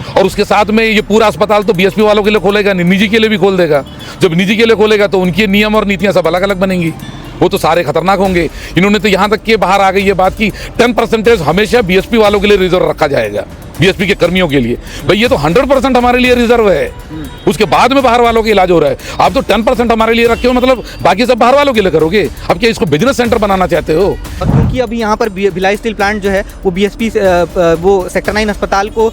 और उसके साथ में ये पूरा अस्पताल तो बीएसपी वालों के लिए खोलेगा नहीं, निजी के लिए भी खोल देगा। जब निजी के लिए खोलेगा तो उनके नियम और नीतियां सब अलग अलग बनेंगी, वो तो सारे खतरनाक होंगे। इन्होंने तो यहाँ तक के बाहर आ गई ये बात की 10% हमेशा बीएसपी वालों के लिए रिजर्व रखा जाएगा, बीएसपी के कर्मियों के लिए। भाई ये तो 100% हमारे लिए रिजर्व है, उसके बाद में बाहर वालों का इलाज हो रहा है। आप तो 10% हमारे लिए रखे हो, मतलब बाकी सब बाहर वालों के लिए करोगे। अब क्या इसको बिजनेस सेंटर बनाना चाहते हो? क्योंकि अभी यहाँ पर भिलाई स्टील प्लांट जो है वो बीएसपी वो सेक्टर 9 अस्पताल को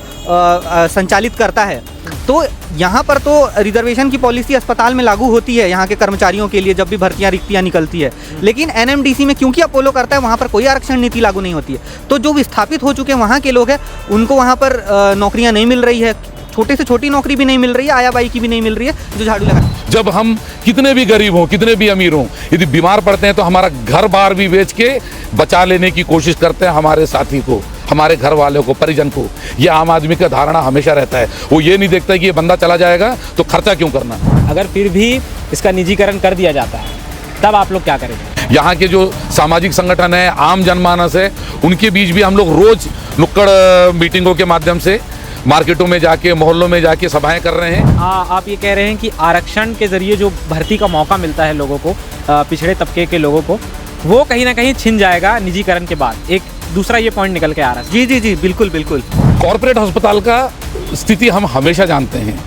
संचालित करता है, तो यहाँ पर तो रिजर्वेशन की पॉलिसी अस्पताल में लागू होती है यहाँ के कर्मचारियों के लिए जब भी भर्तियाँ रिक्तियाँ निकलती है। लेकिन एनएमडीसी में क्योंकि अपोलो करता है वहाँ पर कोई आरक्षण नीति लागू नहीं होती है। तो जो विस्थापित हो चुके वहाँ के लोग हैं उनको वहाँ पर नौकरियाँ नहीं मिल रही है, छोटे से छोटी नौकरी भी नहीं मिल रही है, आया बाई की भी नहीं मिल रही है जो झाड़ू लगा। जब हम कितने भी गरीब हों, कितने भी अमीर हों, यदि बीमार पड़ते हैं तो हमारा घर बार भी बेच के बचा लेने की कोशिश करते हैं हमारे साथी को, हमारे घर वालों को, परिजन को। ये आम आदमी का धारणा हमेशा रहता है, वो ये नहीं देखता कि ये बंदा चला जाएगा तो खर्चा क्यों करना। अगर फिर भी इसका निजीकरण कर दिया जाता है तब आप लोग क्या करेंगे? यहाँ के जो सामाजिक संगठन है, आम जनमानस है, उनके बीच भी हम लोग रोज नुक्कड़ मीटिंगों के माध्यम से मार्केटों में जाके, मोहल्लों में जाके सभाएं कर रहे हैं। आप ये कह रहे हैं कि आरक्षण के जरिए जो भर्ती का मौका मिलता है लोगों को, पिछड़े तबके के लोगों को, वो कहीं ना कहीं छिन जाएगा निजीकरण के बाद। एक दूसरा ये पॉइंट निकल के आ रहा है। जी जी जी, बिल्कुल बिल्कुल। कॉर्पोरेट अस्पताल का स्थिति हम हमेशा जानते हैं,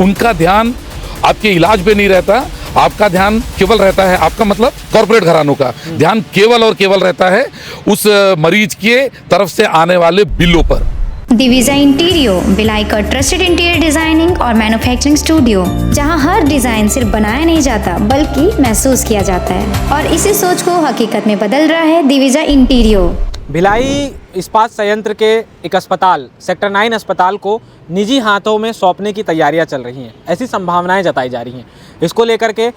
उनका ध्यान आपके इलाज पे नहीं रहता, आपका ध्यान केवल रहता है, आपका मतलब कॉर्पोरेट घरानों का ध्यान केवल और केवल रहता है उस मरीज के तरफ से आने वाले बिलों पर। दिविजा इंटीरियो, भिलाई का ट्रस्टेड इंटीरियर डिजाइनिंग और मैन्युफैक्चरिंग स्टूडियो, जहां हर डिजाइन सिर्फ बनाया नहीं जाता बल्कि महसूस किया जाता है, और इसी सोच को हकीकत में बदल रहा है दिविजा इंटीरियो। भिलाई इस्पात संयंत्र के एक अस्पताल, सेक्टर 9 अस्पताल को निजी हाथों में सौंपने की तैयारियां चल रही हैं, ऐसी संभावनाएं जताई जा रही हैं। इसको लेकर के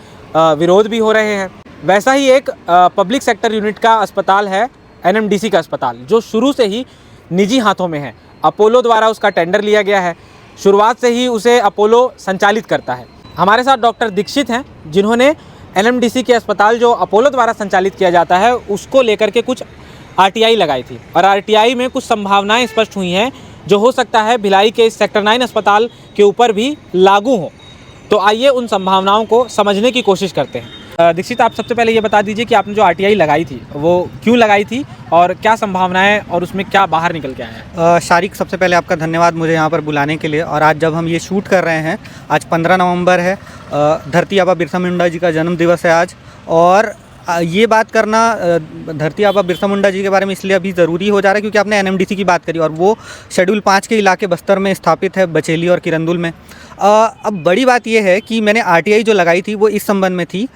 विरोध भी हो रहे हैं। वैसा ही एक पब्लिक सेक्टर यूनिट का अस्पताल है एनएमडीसी का अस्पताल, जो शुरू से ही निजी हाथों में है। अपोलो द्वारा उसका टेंडर लिया गया है, शुरुआत से ही उसे अपोलो संचालित करता है। हमारे साथ डॉक्टर दीक्षित हैं, जिन्होंने एनएमडीसी के अस्पताल जो अपोलो द्वारा संचालित किया जाता है उसको लेकर के कुछ आरटीआई लगाई थी, और आरटीआई में कुछ संभावनाएं स्पष्ट हुई हैं जो हो सकता है भिलाई के सेक्टर 9 अस्पताल के ऊपर भी लागू हो। तो आइए उन संभावनाओं को समझने की कोशिश करते हैं। दीक्षित, आप सबसे पहले ये बता दीजिए कि आपने जो आरटीआई लगाई थी वो क्यों लगाई थी और क्या संभावनाएं और उसमें क्या बाहर निकल के आया है? शारिक, सबसे पहले आपका धन्यवाद मुझे यहाँ पर बुलाने के लिए। और आज जब हम ये शूट कर रहे हैं, आज 15 नवंबर है, धरती आबा बिरसा मुंडा जी का जन्म दिवस है आज। और ये बात करना धरती आबा बिरसा मुंडा जी के बारे में इसलिए अभी ज़रूरी हो जा रहा है क्योंकि आपने एनएमडीसी की बात करी और वो शेड्यूल 5 के इलाके बस्तर में स्थापित है, बचेली और किरंदुल में। अब बड़ी बात यह है कि मैंने आरटीआई जो लगाई थी वो इस संबंध में थी,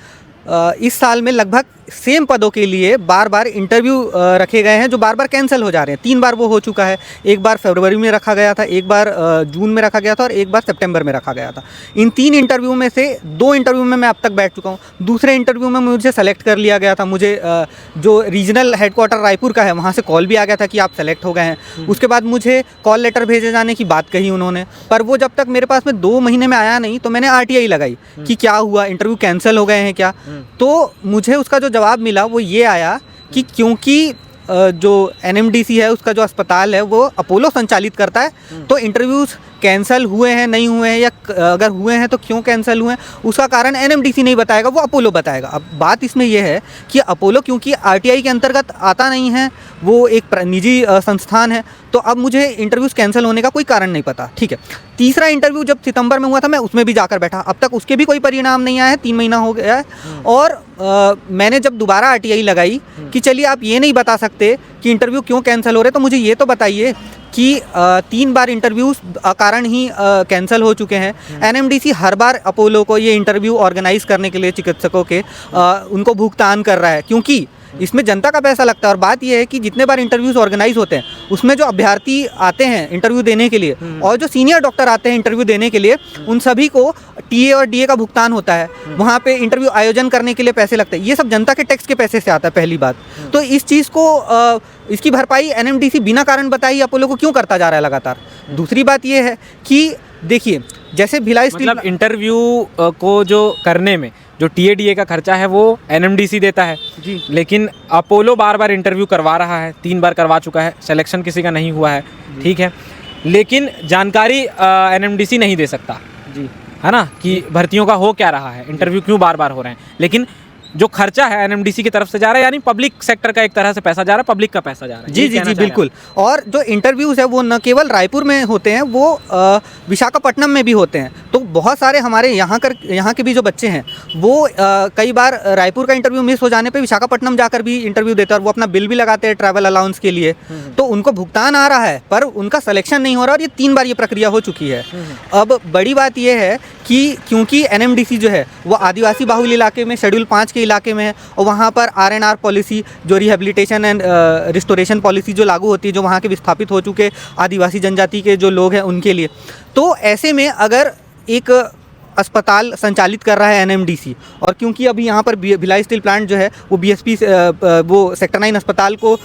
इस साल में लगभग सेम पदों के लिए बार बार इंटरव्यू रखे गए हैं जो बार बार कैंसिल हो जा रहे हैं। 3 बार वो हो चुका है, एक बार फरवरी में रखा गया था, एक बार जून में रखा गया था और एक बार सितंबर में रखा गया था। इन 3 इंटरव्यू में से 2 इंटरव्यू में मैं अब तक बैठ चुका हूँ। दूसरे इंटरव्यू में मुझे सेलेक्ट कर लिया गया था, मुझे जो रीजनल हेडक्वार्टर रायपुर का है वहाँ से कॉल भी आ गया था कि आप सेलेक्ट हो गए हैं। उसके बाद मुझे कॉल लेटर भेजे जाने की बात कही उन्होंने, पर वो जब तक मेरे पास में 2 महीने में आया नहीं तो मैंने आरटीआई लगाई कि क्या हुआ, इंटरव्यू कैंसिल हो गए हैं क्या। तो मुझे उसका जो जवाब मिला वो ये आया कि क्योंकि जो एनएमडीसी है उसका जो अस्पताल है वो अपोलो संचालित करता है, तो इंटरव्यूज़ कैंसिल हुए हैं, नहीं हुए हैं, या अगर हुए हैं तो क्यों कैंसिल हुए हैं उसका कारण एनएमडीसी नहीं बताएगा, वो अपोलो बताएगा। अब बात इसमें यह है कि अपोलो क्योंकि आरटीआई के अंतर्गत आता नहीं है, वो एक निजी संस्थान है, तो अब मुझे इंटरव्यूज़ कैंसिल होने का कोई कारण नहीं पता। ठीक है, तीसरा इंटरव्यू जब सितंबर में हुआ था मैं उसमें भी जाकर बैठा, अब तक उसके भी कोई परिणाम नहीं आया है, 3 महीना हो गया है। और मैंने जब दोबारा आरटीआई लगाई कि चलिए आप ये नहीं बता सकते कि इंटरव्यू क्यों कैंसिल हो रहे, तो मुझे ये तो बताइए कि 3 बार इंटरव्यूज़ कारण ही कैंसिल हो चुके हैं। एनएमडीसी हर बार अपोलो को ये इंटरव्यू ऑर्गेनाइज करने के लिए चिकित्सकों के उनको भुगतान कर रहा है क्योंकि इसमें जनता का पैसा लगता है। और बात यह है कि जितने बार इंटरव्यूज़ ऑर्गेनाइज होते हैं उसमें जो अभ्यर्थी आते हैं इंटरव्यू देने के लिए और जो सीनियर डॉक्टर आते हैं इंटरव्यू देने के लिए, उन सभी को टीए और डीए का भुगतान होता है। वहाँ पे इंटरव्यू आयोजन करने के लिए पैसे लगते हैं, ये सब जनता के टैक्स के पैसे से आता है, पहली बात। तो इस चीज़ को इसकी भरपाई एनएमडीसी बिना कारण बताई अपोलो को क्यों करता जा रहा है लगातार। दूसरी बात यह है कि देखिए, जैसे भिलाई स्टील मतलब इंटरव्यू को जो करने में जो टीए-डीए का खर्चा है वो एनएमडीसी देता है जी, लेकिन अपोलो बार बार इंटरव्यू करवा रहा है, 3 बार करवा चुका है, सिलेक्शन किसी का नहीं हुआ है। ठीक है, लेकिन जानकारी एनएमडीसी नहीं दे सकता, जी है ना, कि भर्तियों का हो क्या रहा है, इंटरव्यू क्यों बार बार हो रहे हैं। लेकिन जो खर्चा है एनएमडीसी की तरफ से जा रहा है, यानी पब्लिक सेक्टर का एक तरह से पैसा जा रहा है, पब्लिक का पैसा जा रहा है। जी जी जी बिल्कुल। और जो इंटरव्यूज़ है वो न केवल रायपुर में होते हैं, वो विशाखापट्टनम में भी होते हैं। तो बहुत सारे हमारे यहाँ के भी जो बच्चे हैं वो कई बार रायपुर का इंटरव्यू मिस हो जाने पे विशाखापट्टनम जाकर भी इंटरव्यू देते हैं, और वो अपना बिल भी लगाते हैं ट्रैवल अलाउंस के लिए। तो उनको भुगतान आ रहा है पर उनका सिलेक्शन नहीं हो रहा, और ये 3 बार ये प्रक्रिया हो चुकी है। अब बड़ी बात ये है कि क्योंकि एनएमडीसी जो है वो आदिवासी बाहुल इलाके में, शेड्यूल 5 के इलाके में है, और वहाँ पर आरएनआर पॉलिसी, जो रिहेबिलिटेशन एंड रिस्टोरेशन पॉलिसी जो लागू होती है, जो वहाँ के विस्थापित हो चुके आदिवासी जनजाति के जो लोग हैं उनके लिए। तो ऐसे में अगर एक अस्पताल संचालित कर रहा है एनएमडीसी, और क्योंकि अभी यहाँ पर भिलाई स्टील प्लांट जो है वो बीएसपी वो सेक्टर 9 अस्पताल को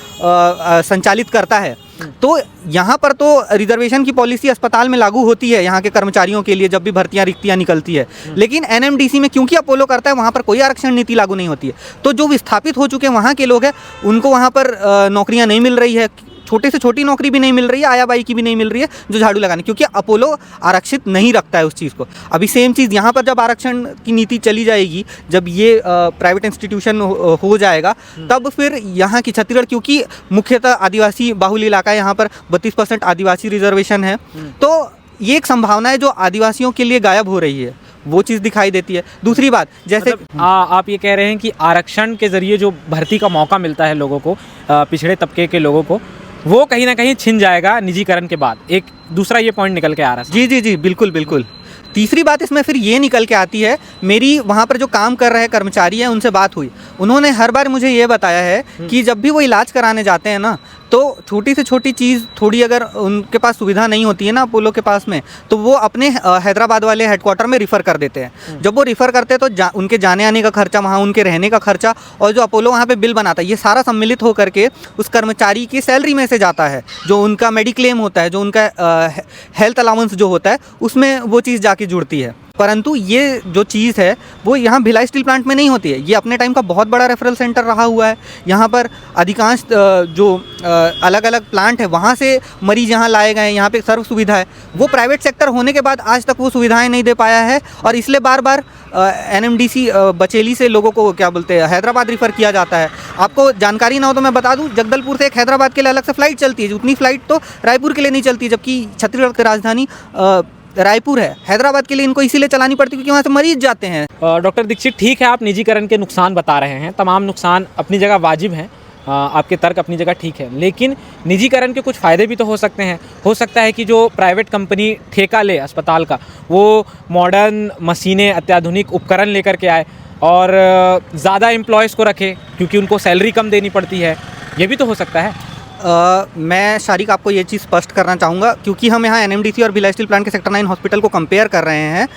संचालित करता है, तो यहाँ पर तो रिजर्वेशन की पॉलिसी अस्पताल में लागू होती है यहाँ के कर्मचारियों के लिए जब भी भर्तियाँ रिक्तियाँ निकलती है। लेकिन एनएमडीसी में क्योंकि अपोलो करता है, वहाँ पर कोई आरक्षण नीति लागू नहीं होती है। तो जो विस्थापित हो चुके वहाँ के लोग हैं उनको वहाँ पर नौकरियाँ नहीं मिल रही है, छोटे से छोटी नौकरी भी नहीं मिल रही है, आया बाई की भी नहीं मिल रही है जो झाड़ू लगाने, क्योंकि अपोलो आरक्षित नहीं रखता है उस चीज़ को। अभी सेम चीज़ यहाँ पर जब आरक्षण की नीति चली जाएगी, जब ये प्राइवेट इंस्टीट्यूशन हो जाएगा, तब फिर यहाँ की छत्तीसगढ़, क्योंकि मुख्यतः आदिवासी बाहुल इलाका है, यहाँ पर 32% आदिवासी रिजर्वेशन है, तो ये एक संभावना है जो आदिवासियों के लिए गायब हो रही है, वो चीज़ दिखाई देती है। दूसरी बात, जैसे मतलब आप ये कह रहे हैं कि आरक्षण के ज़रिए जो भर्ती का मौका मिलता है लोगों को, पिछड़े तबके के लोगों को, वो कहीं ना कहीं छिन जाएगा निजीकरण के बाद। एक दूसरा ये पॉइंट निकल के आ रहा है। जी जी जी बिल्कुल बिल्कुल। तीसरी बात इसमें फिर ये निकल के आती है, मेरी वहाँ पर जो काम कर रहे कर्मचारी हैं उनसे बात हुई, उन्होंने हर बार मुझे ये बताया है कि जब भी वो इलाज कराने जाते हैं ना, तो छोटी से छोटी चीज़ थोड़ी अगर उनके पास सुविधा नहीं होती है ना अपोलो के पास में, तो वो अपने हैदराबाद वाले हेडक्वार्टर में रिफ़र कर देते हैं। जब वो रिफ़र करते हैं तो उनके जाने आने का खर्चा, वहाँ उनके रहने का खर्चा, और जो अपोलो वहाँ पे बिल बनाता है, ये सारा सम्मिलित होकर के उस कर्मचारी की सैलरी में से जाता है। जो उनका मेडिक्लेम होता है, जो उनका हेल्थ अलाउंस जो होता है, उसमें वो चीज़ जाके जुड़ती है। परंतु ये जो चीज़ है वो यहाँ भिलाई स्टील प्लांट में नहीं होती है। ये अपने टाइम का बहुत बड़ा रेफरल सेंटर रहा हुआ है। यहाँ पर अधिकांश जो अलग अलग प्लांट है वहाँ से मरीज यहाँ लाए गए हैं, यहाँ पे सर्व सुविधा है। वो प्राइवेट सेक्टर होने के बाद आज तक वो सुविधाएं नहीं दे पाया है, और इसलिए बार बार एनएमडीसी बचेली से लोगों को क्या बोलते हैं हैदराबाद रिफ़र किया जाता है। आपको जानकारी ना हो तो मैं बता दूं, जगदलपुर से एक हैदराबाद के लिए अलग से फ़्लाइट चलती है, उतनी फ़्लाइट तो रायपुर के लिए नहीं चलती, जबकि छत्तीसगढ़ की राजधानी रायपुर है। हैदराबाद के लिए इनको इसीलिए चलानी पड़ती है क्योंकि वहाँ से मरीज जाते हैं। डॉक्टर दीक्षित, ठीक है, आप निजीकरण के नुकसान बता रहे हैं, तमाम नुकसान अपनी जगह वाजिब हैं, आपके तर्क अपनी जगह ठीक है, लेकिन निजीकरण के कुछ फ़ायदे भी तो हो सकते हैं। हो सकता है कि जो प्राइवेट कंपनी ठेका ले अस्पताल का, वो मॉडर्न मशीनें, अत्याधुनिक उपकरण लेकर के आए और ज़्यादा एम्प्लॉयज़ को रखे, क्योंकि उनको सैलरी कम देनी पड़ती है। ये भी तो हो सकता है। मैं शारिक आपको ये चीज़ स्पष्ट करना चाहूँगा, क्योंकि हम यहाँ एनएमडीसी और भिलाई स्टील प्लांट के सेक्टर 9 हॉस्पिटल को कंपेयर कर रहे हैं।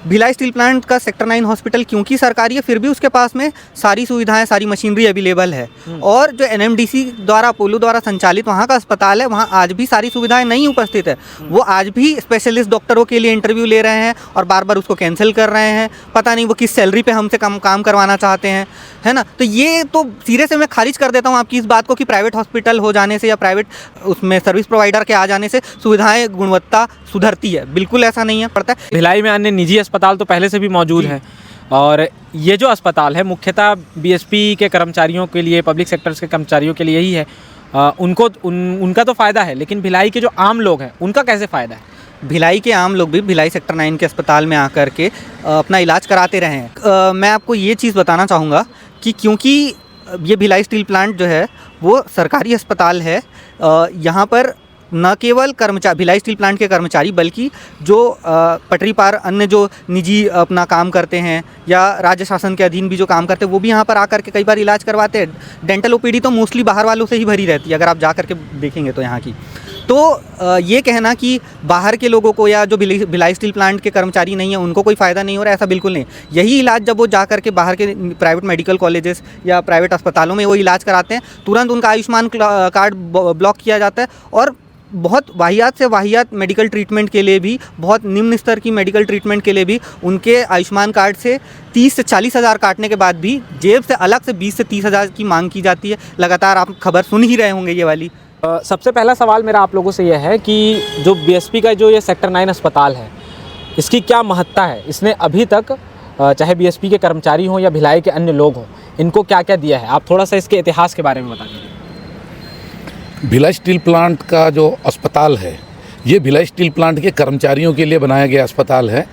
भिलाई स्टील प्लांट का सेक्टर 9 हॉस्पिटल क्योंकि सरकारी है, फिर भी उसके पास में सारी सुविधाएं, सारी मशीनरी अवेलेबल है। और जो एनएमडीसी द्वारा, अपोलो द्वारा संचालित वहाँ का अस्पताल है, वहाँ आज भी सारी सुविधाएं नहीं उपस्थित है। वो आज भी स्पेशलिस्ट डॉक्टरों के लिए इंटरव्यू ले रहे हैं और बार बार उसको कैंसिल कर रहे हैं। पता नहीं वो किस सैलरी पे हमसे काम करवाना चाहते हैं, है ना। तो ये तो सिरे से मैं खारिज कर देता हूँ आपकी इस बात को कि प्राइवेट हॉस्पिटल हो जाने से या प्राइवेट उसमें सर्विस प्रोवाइडर के आ जाने से सुविधाएँ, गुणवत्ता सुधरती है। बिल्कुल ऐसा नहीं है, पड़ता है। भिलाई में अन्य निजी अस्पताल तो पहले से भी मौजूद हैं, और ये जो अस्पताल है मुख्यतः बीएसपी के कर्मचारियों के लिए, पब्लिक सेक्टर्स के कर्मचारियों के लिए ही है। उनका तो फ़ायदा है, लेकिन भिलाई के जो आम लोग हैं उनका कैसे फ़ायदा है? भिलाई के आम लोग भी भिलाई सेक्टर 9 के अस्पताल में आकर के अपना इलाज कराते रहे हैं। मैं आपको ये चीज़ बताना चाहूँगा कि क्योंकि ये भिलाई स्टील प्लांट जो है वो सरकारी अस्पताल है, यहाँ पर न केवल भिलाई स्टील प्लांट के कर्मचारी, बल्कि जो पटरी पार अन्य जो निजी अपना काम करते हैं या राज्य शासन के अधीन भी जो काम करते हैं, वो भी यहाँ पर आकर के कई बार इलाज करवाते हैं। डेंटल ओपीडी तो मोस्टली बाहर वालों से ही भरी रहती है, अगर आप जा कर के देखेंगे तो यहाँ की। तो ये कहना कि बाहर के लोगों को या जो भिलाई स्टील प्लांट के कर्मचारी नहीं है उनको कोई फ़ायदा नहीं हो रहा है, ऐसा बिल्कुल नहीं। यही इलाज जब वो जा कर के बाहर के प्राइवेट मेडिकल कॉलेजेस या प्राइवेट अस्पतालों में वो इलाज कराते हैं, तुरंत उनका आयुष्मान कार्ड ब्लॉक किया जाता है, और बहुत वाहियात से वाहियात मेडिकल ट्रीटमेंट के लिए भी, बहुत निम्न स्तर की मेडिकल ट्रीटमेंट के लिए भी उनके आयुष्मान कार्ड से 30 से 40 हज़ार काटने के बाद भी जेब से अलग से 20 से 30 हज़ार की मांग की जाती है। लगातार आप खबर सुन ही रहे होंगे ये वाली। सबसे पहला सवाल मेरा आप लोगों से यह है कि जो बीएसपी का जो ये सेक्टर 9 अस्पताल है, इसकी क्या महत्ता है? इसने अभी तक चाहे बीएसपी के कर्मचारी हों या भिलाई के अन्य लोग हों, इनको क्या क्या दिया है? आप थोड़ा सा इसके इतिहास के बारे में बता दीजिए। भिलाई स्टील प्लांट का जो अस्पताल है, ये भिलाई स्टील प्लांट के कर्मचारियों के लिए बनाया गया अस्पताल है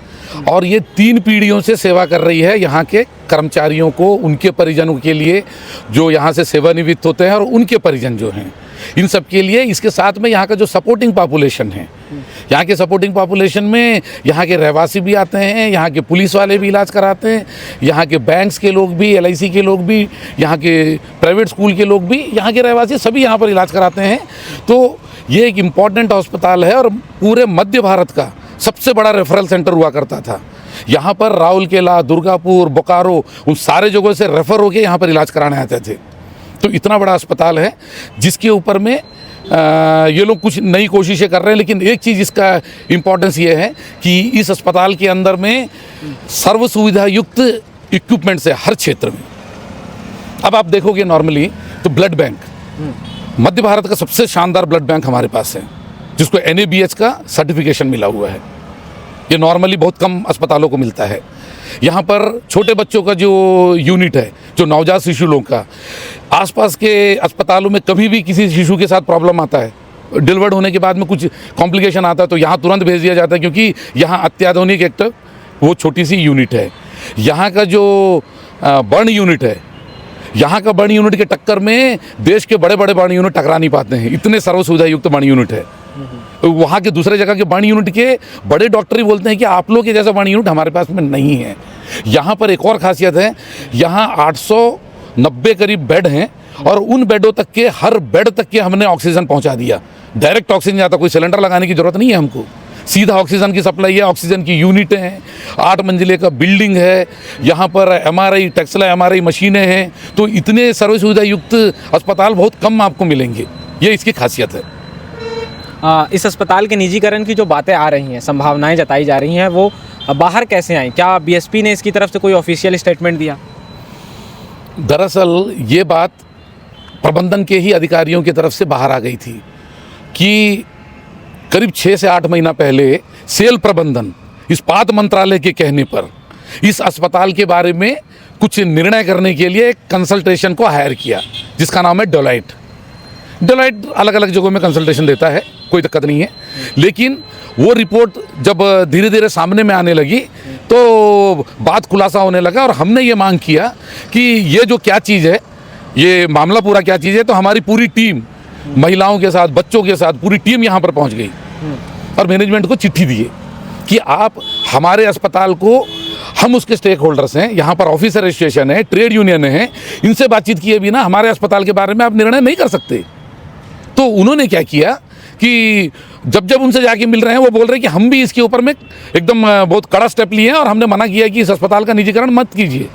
और ये 3 पीढ़ियों से सेवा कर रही है यहाँ के कर्मचारियों को, उनके परिजनों के लिए जो यहाँ से सेवानिवृत्त होते हैं और उनके परिजन जो हैं, इन सब के लिए। इसके साथ में यहाँ का जो सपोर्टिंग पॉपुलेशन है, यहाँ के सपोर्टिंग पॉपुलेशन में यहाँ के रहवासी भी आते हैं, यहाँ के पुलिस वाले भी इलाज कराते हैं, यहाँ के बैंक्स के लोग भी, LIC के लोग भी, यहाँ के प्राइवेट स्कूल के लोग भी, यहाँ के रहवासी सभी यहाँ पर इलाज कराते हैं। तो ये एक इम्पॉर्टेंट अस्पताल है और पूरे मध्य भारत का सबसे बड़ा रेफरल सेंटर हुआ करता था। यहाँ पर राउरकेला, दुर्गापुर, बोकारो, उन सारे जगहों से रेफर होकर यहाँ पर इलाज कराने आते थे। तो इतना बड़ा अस्पताल है जिसके ऊपर में ये लोग कुछ नई कोशिशें कर रहे हैं। लेकिन एक चीज़ इसका इम्पोर्टेंस ये है कि इस अस्पताल के अंदर में सर्व सुविधा युक्त इक्विपमेंट्स है हर क्षेत्र में। अब आप देखोगे नॉर्मली तो ब्लड बैंक, मध्य भारत का सबसे शानदार ब्लड बैंक हमारे पास है जिसको NABH का सर्टिफिकेशन मिला हुआ है। ये नॉर्मली बहुत कम अस्पतालों को मिलता है। यहाँ पर छोटे बच्चों का जो यूनिट है, जो नवजात शिशु लोगों का, आसपास के अस्पतालों में कभी भी किसी शिशु के साथ प्रॉब्लम आता है, डिलीवर्ड होने के बाद में कुछ कॉम्प्लिकेशन आता है तो यहाँ तुरंत भेज दिया जाता है, क्योंकि यहाँ अत्याधुनिक एक वो छोटी सी यूनिट है। यहाँ का जो बर्न यूनिट है, यहाँ का बर्न यूनिट के टक्कर में देश के बड़े बड़े बर्न यूनिट टकरा नहीं पाते हैं, इतने सर्व सुविधा युक्त बर्न यूनिट है। वहाँ के दूसरे जगह के बर्न यूनिट के बड़े डॉक्टर ही बोलते हैं कि आप लोग के जैसा बर्न यूनिट हमारे पास में नहीं है। यहाँ पर एक और खासियत है, यहाँ 890 करीब बेड हैं और उन बेडों तक के, हर बेड तक के हमने ऑक्सीजन पहुँचा दिया। डायरेक्ट ऑक्सीजन जाता, कोई सिलेंडर लगाने की ज़रूरत नहीं है हमको, सीधा ऑक्सीजन की सप्लाई है। ऑक्सीजन की यूनिटें हैं, 8 मंजिले का बिल्डिंग है, यहाँ पर MRI, टेस्ला MRI मशीनें हैं। तो इतने सर्व सुविधा युक्त अस्पताल बहुत कम आपको मिलेंगे, ये इसकी खासियत है। इस अस्पताल के निजीकरण की जो बातें आ रही हैं, संभावनाएं जताई जा रही हैं, वो बाहर कैसे आई? क्या बीएसपी ने इसकी तरफ से कोई ऑफिशियल स्टेटमेंट दिया? दरअसल ये बात प्रबंधन के ही अधिकारियों की तरफ से बाहर आ गई थी कि करीब 6 से 8 महीना पहले सेल प्रबंधन इस्पात मंत्रालय के कहने पर इस अस्पताल के बारे में कुछ निर्णय करने के लिए एक कंसल्टेशन को हायर किया जिसका नाम है डेलॉयट। डेलॉयट अलग अलग जगहों में कंसल्टेशन देता है, कोई दिक्कत नहीं है। लेकिन वो रिपोर्ट जब धीरे धीरे सामने में आने लगी तो बात खुलासा होने लगा और हमने ये मांग किया कि ये जो क्या चीज़ है, ये मामला पूरा क्या चीज़ है। तो हमारी पूरी टीम, महिलाओं के साथ, बच्चों के साथ पूरी टीम यहाँ पर पहुँच गई और मैनेजमेंट को चिट्ठी दिए कि आप हमारे अस्पताल को, हम उसके स्टेक होल्डर्स हैं, यहाँ पर ऑफिसर एसोसिएशन है, ट्रेड यूनियन है, इनसे बातचीत किए बिना हमारे अस्पताल के बारे में आप निर्णय नहीं कर सकते। तो उन्होंने क्या किया कि जब जब उनसे जाके मिल रहे हैं वो बोल रहे हैं कि हम भी इसके ऊपर में एकदम बहुत कड़ा स्टेप लिए हैं और हमने मना किया कि इस अस्पताल का निजीकरण मत कीजिए।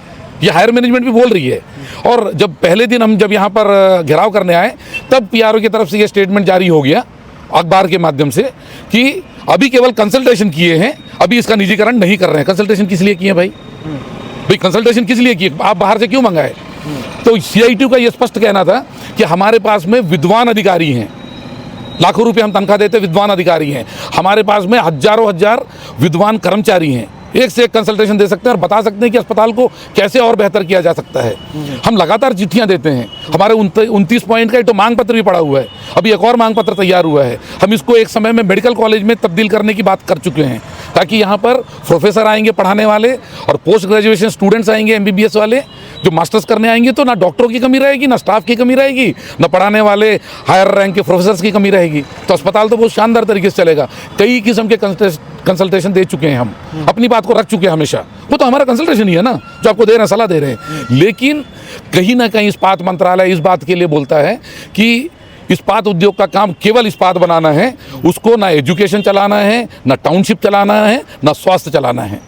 ये हायर मैनेजमेंट भी बोल रही है। और जब पहले दिन हम जब यहाँ पर घेराव करने आए तब PRO की तरफ से ये स्टेटमेंट जारी हो गया अखबार के माध्यम से कि अभी केवल कंसल्टेशन किए हैं, अभी इसका निजीकरण नहीं कर रहे हैं। कंसल्टेशन किस लिए किए भाई? कंसल्टेशन किस लिए किए? आप बाहर से क्यों मंगाए? तो CITU का ये स्पष्ट कहना था कि हमारे पास में विद्वान अधिकारी हैं, लाखों रुपए हम तनख्वाह देते, विद्वान अधिकारी हैं, हमारे पास में हजारों हजार विद्वान कर्मचारी हैं, एक से एक कंसल्टेशन दे सकते हैं और बता सकते हैं कि अस्पताल को कैसे और बेहतर किया जा सकता है। हम लगातार चिट्ठियां देते हैं, हमारे 29 पॉइंट का एक तो मांग पत्र भी पड़ा हुआ है, अभी एक और मांग पत्र तैयार हुआ है। हम इसको एक समय में मेडिकल कॉलेज में तब्दील करने की बात कर चुके हैं ताकि यहाँ पर प्रोफेसर आएंगे पढ़ाने वाले और पोस्ट ग्रेजुएशन स्टूडेंट्स आएंगे MBBS वाले जो मास्टर्स करने आएंगे, तो ना डॉक्टरों की कमी रहेगी, ना स्टाफ की कमी रहेगी, ना पढ़ाने वाले हायर रैंक के प्रोफेसर्स की कमी रहेगी। तो अस्पताल तो बहुत शानदार तरीके से चलेगा। कई किस्म के कंसल्टेशन दे चुके हैं, हम अपनी बात को रख चुके हैं हमेशा। वो तो हमारा कंसल्टेशन ही है ना जो आपको दे रहे हैं, सलाह दे रहे हैं। लेकिन कहीं ना कहीं इस्पात मंत्रालय इस बात के लिए बोलता है कि इस्पात उद्योग का काम केवल इस्पात बनाना है, उसको ना एजुकेशन चलाना है, ना टाउनशिप चलाना है, ना स्वास्थ्य चलाना है।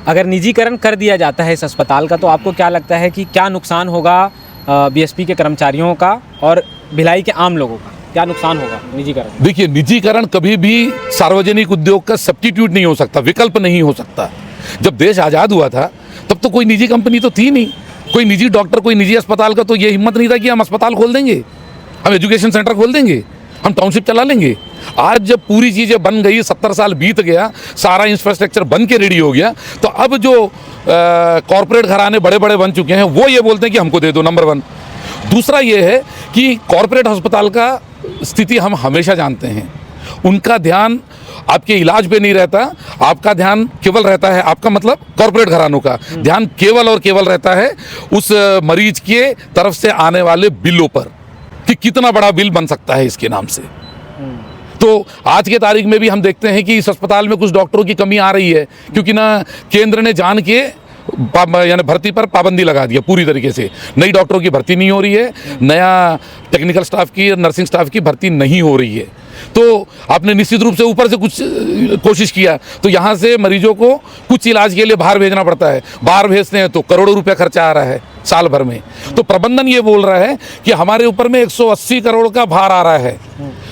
अगर निजीकरण कर दिया जाता है इस अस्पताल का तो आपको क्या लगता है कि क्या नुकसान होगा BSP के कर्मचारियों का और भिलाई के आम लोगों का? क्या नुकसान होगा निजीकरण? देखिए, निजीकरण कभी भी सार्वजनिक उद्योग का सब्स्टिट्यूट नहीं हो सकता, विकल्प नहीं हो सकता। जब देश आज़ाद हुआ था तब तो कोई निजी कंपनी तो थी नहीं, कोई निजी डॉक्टर, कोई निजी अस्पताल का तो ये हिम्मत नहीं था कि हम अस्पताल खोल देंगे। हम एजुकेशन सेंटर खोल देंगे, हम टाउनशिप चला लेंगे। आज जब पूरी चीज़ें बन गई, 70 साल बीत गया, सारा इंफ्रास्ट्रक्चर बन के रेडी हो गया, तो अब जो कॉरपोरेट घराने बड़े बड़े बन चुके हैं वो ये बोलते हैं कि हमको दे दो, नंबर 1। दूसरा ये है कि कॉरपोरेट अस्पताल का स्थिति हम हमेशा जानते हैं, उनका ध्यान आपके इलाज पे नहीं रहता, आपका ध्यान केवल रहता है, आपका मतलब कॉरपोरेट घरानों का ध्यान केवल और केवल रहता है उस मरीज के तरफ से आने वाले बिलों पर, कि कितना बड़ा बिल बन सकता है इसके नाम से। तो आज के तारीख में भी हम देखते हैं कि इस अस्पताल में कुछ डॉक्टरों की कमी आ रही है, क्योंकि ना केंद्र ने जान के यानी भर्ती पर पाबंदी लगा दिया पूरी तरीके से। नई डॉक्टरों की भर्ती नहीं हो रही है, नया टेक्निकल स्टाफ की, नर्सिंग स्टाफ की भर्ती नहीं हो रही है। तो आपने निश्चित रूप से ऊपर से कुछ कोशिश किया, तो यहाँ से मरीजों को कुछ इलाज के लिए बाहर भेजना पड़ता है। बाहर भेजते हैं तो करोड़ों रुपया खर्चा आ रहा है साल भर में। तो प्रबंधन ये बोल रहा है कि हमारे ऊपर में 180 करोड़ का भार आ रहा है।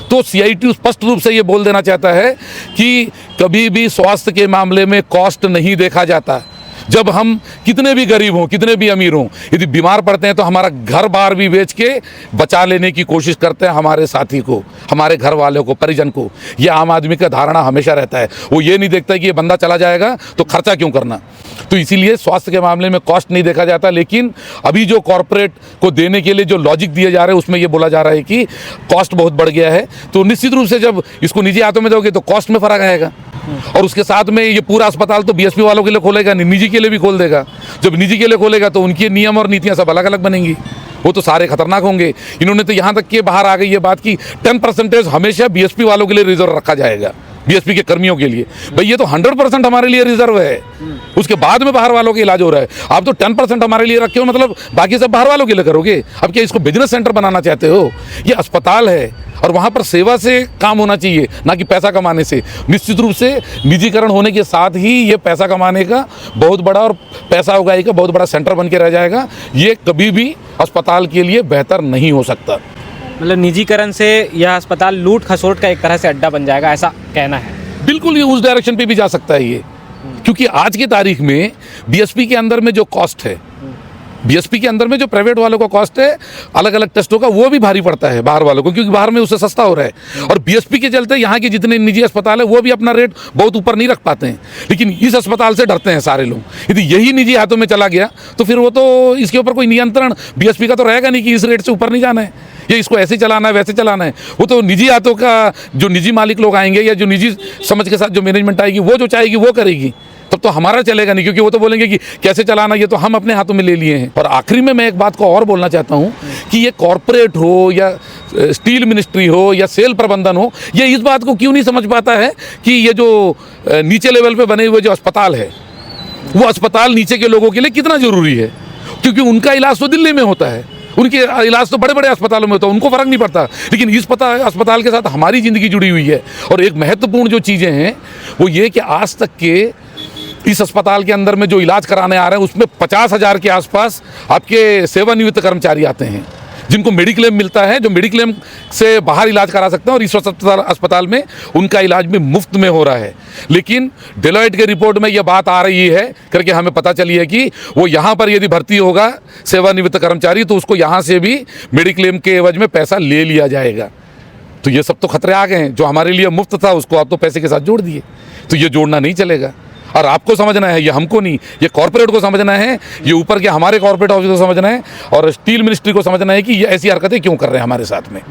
तो CITU स्पष्ट रूप से ये बोल देना चाहता है कि कभी भी स्वास्थ्य के मामले में कॉस्ट नहीं देखा जाता। जब हम कितने भी गरीब हों, कितने भी अमीर हों, यदि बीमार पड़ते हैं तो हमारा घर बार भी बेच के बचा लेने की कोशिश करते हैं हमारे साथी को, हमारे घर वालों को, परिजन को। यह आम आदमी का धारणा हमेशा रहता है। वो ये नहीं देखता कि ये बंदा चला जाएगा तो खर्चा क्यों करना। तो इसीलिए स्वास्थ्य के मामले में कॉस्ट नहीं देखा जाता। लेकिन अभी जो कॉरपोरेट को देने के लिए जो लॉजिक दिए जा रहे हैं उसमें ये बोला जा रहा है कि कॉस्ट बहुत बढ़ गया है। तो निश्चित रूप से जब इसको निजी हाथों में दोगे तो कॉस्ट में फर्क आएगा। और उसके साथ में ये पूरा अस्पताल तो BSP वालों के लिए खोलेगा नहीं, निजी के लिए भी खोल देगा। जब निजी के लिए खोलेगा तो उनके नियम और नीतियां सब अलग अलग बनेंगी, वो तो सारे खतरनाक होंगे। इन्होंने तो यहाँ तक के बाहर आ गई ये बात की 10% हमेशा BSP वालों के लिए रिजर्व रखा जाएगा, BSP के कर्मियों के लिए। भाई ये तो 100% हमारे लिए रिजर्व है, उसके बाद में बाहर वालों का इलाज हो रहा है। आप तो 10% हमारे लिए रखे हो, मतलब बाकी सब बाहर वालों के लिए करोगे। अब क्या इसको बिजनेस सेंटर बनाना चाहते हो? ये अस्पताल है और वहाँ पर सेवा से काम होना चाहिए, ना कि पैसा कमाने से। निश्चित रूप से निजीकरण होने के साथ ही ये पैसा कमाने का बहुत बड़ा और पैसा उगाई का बहुत बड़ा सेंटर बन के रह जाएगा। ये कभी भी अस्पताल के लिए बेहतर नहीं हो सकता। मतलब निजीकरण से यह अस्पताल लूट खसोट का एक तरह से अड्डा बन जाएगा, ऐसा कहना है। बिल्कुल, ये उस डायरेक्शन पे भी जा सकता है ये, क्योंकि आज की तारीख में BSP के अंदर में जो कॉस्ट है, BSP के अंदर में जो प्राइवेट वालों का कॉस्ट है अलग अलग टेस्टों का, वो भी भारी पड़ता है बाहर वालों को, क्योंकि बाहर में उससे सस्ता हो रहा है। और BSP के चलते यहाँ के जितने निजी अस्पताल है वो भी अपना रेट बहुत ऊपर नहीं रख पाते हैं। लेकिन इस अस्पताल से डरते हैं सारे लोग। यदि यही निजी हाथों में चला गया तो फिर वो तो इसके ऊपर कोई नियंत्रण BSP का तो रहेगा नहीं कि इस रेट से ऊपर नहीं जाना है, या इसको ऐसे चलाना है वैसे चलाना है। वो तो निजी हाथों का जो निजी मालिक लोग आएंगे या जो निजी समझ के साथ जो मैनेजमेंट आएगी वो जो चाहेगी वो करेगी, तब तो हमारा चलेगा नहीं, क्योंकि वो तो बोलेंगे कि कैसे चलाना, ये तो हम अपने हाथों में ले लिए हैं। और आखिरी में मैं एक बात को और बोलना चाहता हूँ कि ये कॉरपोरेट हो या स्टील मिनिस्ट्री हो या सेल प्रबंधन हो, ये इस बात को क्यों नहीं समझ पाता है कि ये जो नीचे लेवल पे बने हुए जो अस्पताल है, वो अस्पताल नीचे के लोगों के लिए कितना ज़रूरी है। क्योंकि उनका इलाज तो दिल्ली में होता है, उनके इलाज तो बड़े बड़े अस्पतालों में होता है, उनको फ़र्क नहीं पड़ता। लेकिन इस अस्पताल के साथ हमारी ज़िंदगी जुड़ी हुई है। और एक महत्वपूर्ण जो चीज़ें हैं वो ये कि आज तक के इस अस्पताल के अंदर में जो इलाज कराने आ रहे हैं उसमें 50,000 के आसपास आपके सेवानिवृत्त कर्मचारी आते हैं, जिनको मेडिक्लेम मिलता है, जो मेडिक्लेम से बाहर इलाज करा सकते हैं। और इस अस्पताल में उनका इलाज भी मुफ्त में हो रहा है। लेकिन डेलॉयट के रिपोर्ट में यह बात आ रही है करके हमें पता चली है कि वो यहाँ पर यदि भर्ती होगा सेवानिवृत्त कर्मचारी तो उसको यहाँ से भी मेडिक्लेम के एवज में पैसा ले लिया जाएगा। तो ये सब तो खतरे आ गए हैं। जो हमारे लिए मुफ्त था उसको आप तो पैसे के साथ जोड़ दिए, तो ये जोड़ना नहीं चलेगा। और आपको समझना है, ये हमको नहीं, ये कॉर्पोरेट को समझना है, ये ऊपर के हमारे कॉर्पोरेट ऑफिस को समझना है और स्टील मिनिस्ट्री को समझना है कि ये ऐसी हरकतें क्यों कर रहे हैं हमारे साथ में।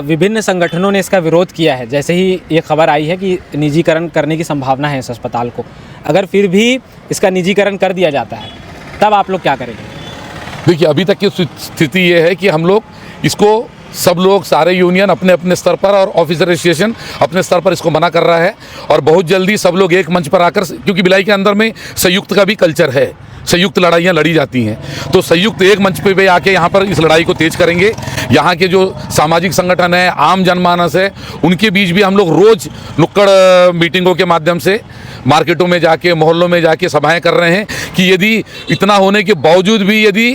विभिन्न संगठनों ने इसका विरोध किया है। जैसे ही ये खबर आई है कि निजीकरण करने की संभावना है इस अस्पताल को, अगर फिर भी इसका निजीकरण कर दिया जाता है तब आप लोग क्या करेंगे? देखिए, अभी तक की स्थिति ये है कि हम लोग इसको, सब लोग, सारे यूनियन अपने अपने स्तर पर और ऑफिसर एसोसिएशन अपने स्तर पर इसको मना कर रहा है। और बहुत जल्दी सब लोग एक मंच पर आकर, क्योंकि भिलाई के अंदर में संयुक्त का भी कल्चर है, संयुक्त लड़ाइयाँ लड़ी जाती हैं, तो संयुक्त एक मंच पे भी आके यहाँ पर इस लड़ाई को तेज करेंगे। यहाँ के जो सामाजिक संगठन है, आम जनमानस है, उनके बीच भी हम लोग रोज़ नुक्कड़ मीटिंगों के माध्यम से मार्केटों में जाके, मोहल्लों में जाके सभाएं कर रहे हैं कि यदि इतना होने के बावजूद भी यदि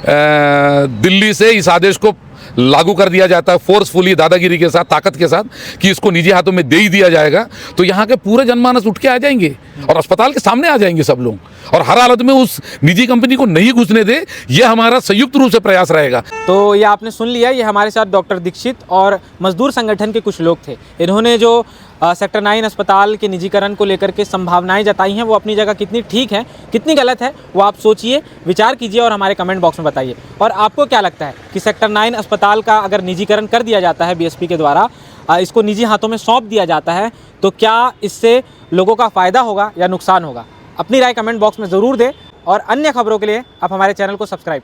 दिल्ली से इस आदेश को लागू कर दिया जाता है फोर्सफुली, दादागिरी के साथ, ताकत के साथ, कि इसको निजी हाथों में दे ही दिया जाएगा, तो यहाँ के पूरे जनमानस उठ के आ जाएंगे और अस्पताल के सामने आ जाएंगे सब लोग, और हर हालत में उस निजी कंपनी को नहीं घुसने दे, यह हमारा संयुक्त रूप से प्रयास रहेगा। तो ये आपने सुन लिया, ये हमारे साथ डॉक्टर दीक्षित और मजदूर संगठन के कुछ लोग थे। इन्होंने जो सेक्टर 9 अस्पताल के निजीकरण को लेकर के संभावनाएं जताई हैं, वो अपनी जगह कितनी ठीक है, कितनी गलत है, वो आप सोचिए, विचार कीजिए और हमारे कमेंट बॉक्स में बताइए। और आपको क्या लगता है कि सेक्टर 9 अस्पताल का अगर निजीकरण कर दिया जाता है बीएसपी के द्वारा, इसको निजी हाथों में सौंप दिया जाता है, तो क्या इससे लोगों का फ़ायदा होगा या नुकसान होगा? अपनी राय कमेंट बॉक्स में ज़रूर दें और अन्य खबरों के लिए आप हमारे चैनल को सब्सक्राइब